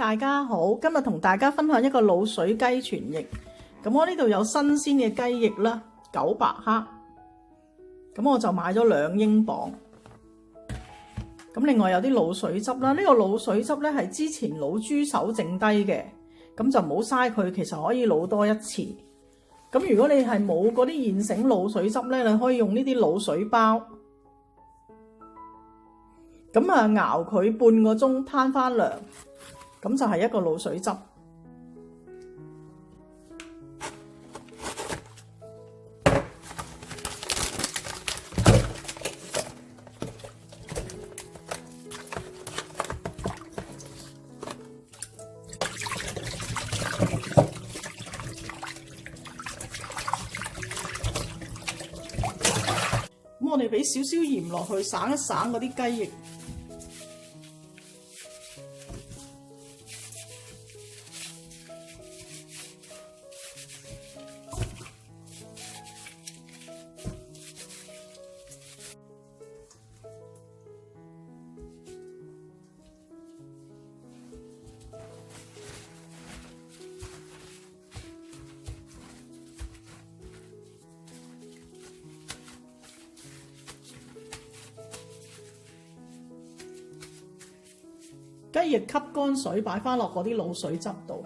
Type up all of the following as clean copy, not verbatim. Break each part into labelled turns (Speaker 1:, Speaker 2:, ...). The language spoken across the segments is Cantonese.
Speaker 1: 大家好，今日同大家分享一個滷水雞全翼。咁我呢度有新鮮嘅雞翼啦，900克。咁我就買咗2英鎊。咁另外有啲滷水汁啦，呢個滷水汁咧係之前滷豬手剩低嘅，咁就唔好嘥佢，其實可以滷多一次。咁如果你係冇嗰啲現成滷水汁咧，你可以用呢啲滷水包。咁熬佢半個鐘，攤翻涼，咁就係一個滷水汁。咁我哋俾少少鹽落去，省一省嗰啲雞翼。雞翼吸乾水，擺翻落嗰啲滷水汁度。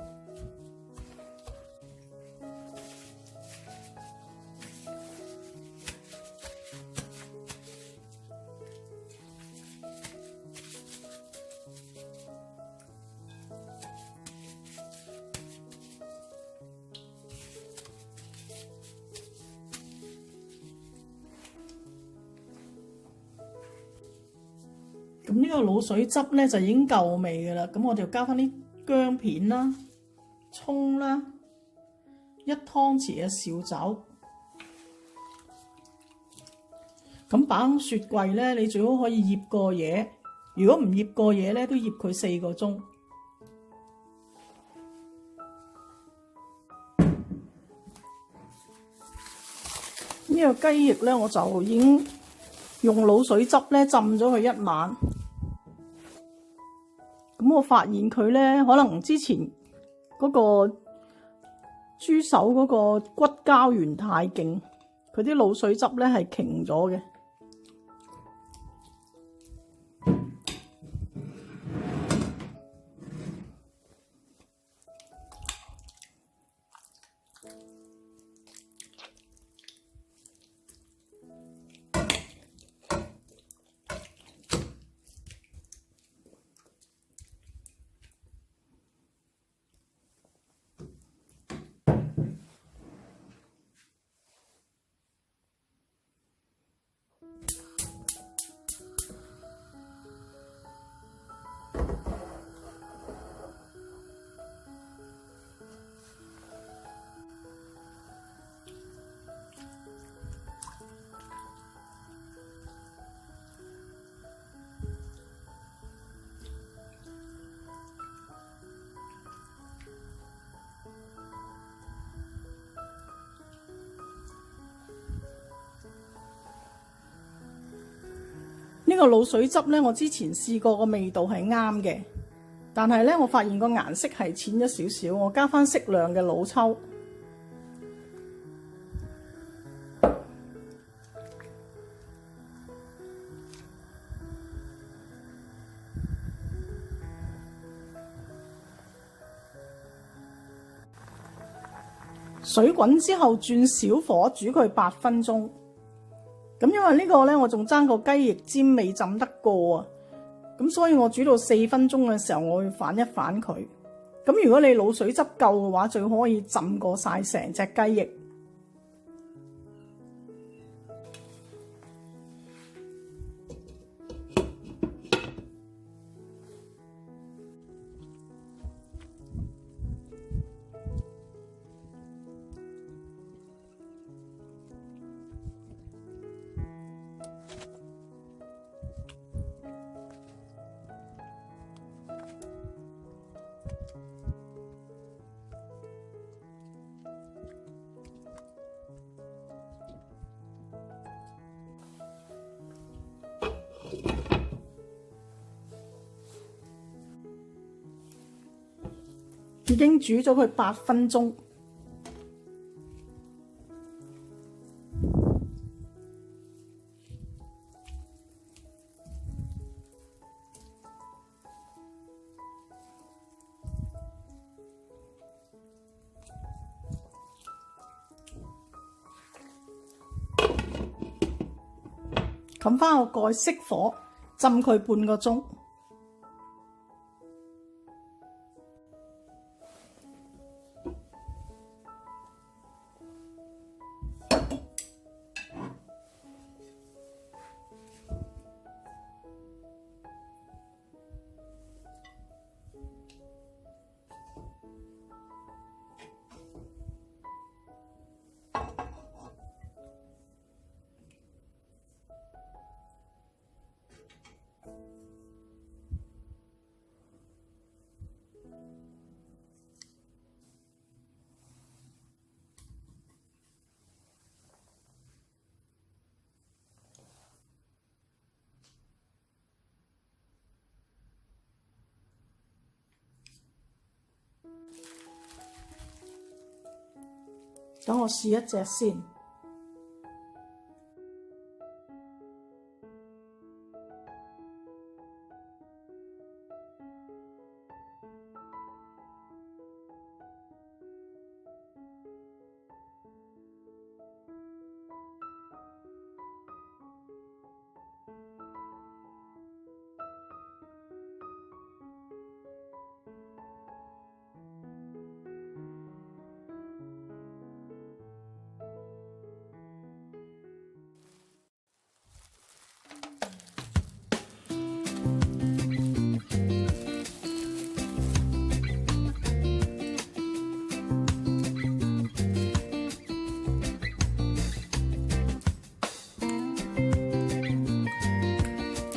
Speaker 1: 咁呢個滷水汁咧就已經夠味嘅啦，咁我就加翻啲薑片啦、葱啦、1湯匙嘅紹酒。咁擺喺雪櫃咧，你最好可以醃過夜。如果唔醃過夜咧，都醃佢4個鐘。呢個雞翼咧，我就已經用滷水汁咧浸咗佢1晚。咁我發現佢咧，可能之前嗰個豬手嗰個骨膠原太勁，佢啲滷水汁咧係瓊咗嘅。呢個滷水汁咧，我之前試過個味道係啱嘅，但係咧我發現個顏色係淺咗少少，我加翻適量嘅老抽。水滾之後轉小火煮佢8分鐘。咁因為呢個咧，我仲爭個雞翼尖未浸得過啊，咁所以我煮到4分鐘嘅時候，我會反一反佢。咁如果你滷水汁夠嘅話，最可以浸過晒成隻雞翼。已經煮咗佢8分鐘。冚返個蓋，熄火，浸佢半個鐘。等我試一隻先。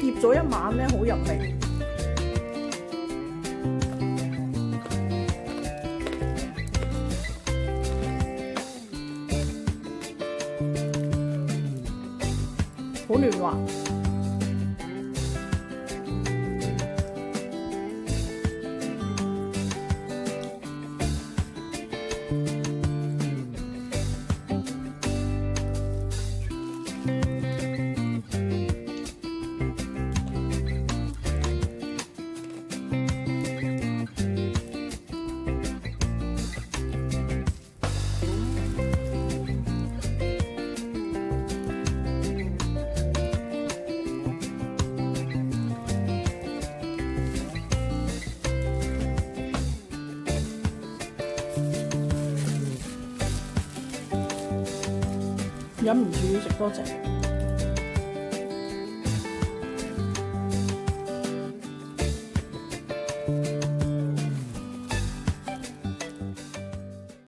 Speaker 1: 醃咗一晚咧，好入味。好嫩滑。忍唔住要食多隻。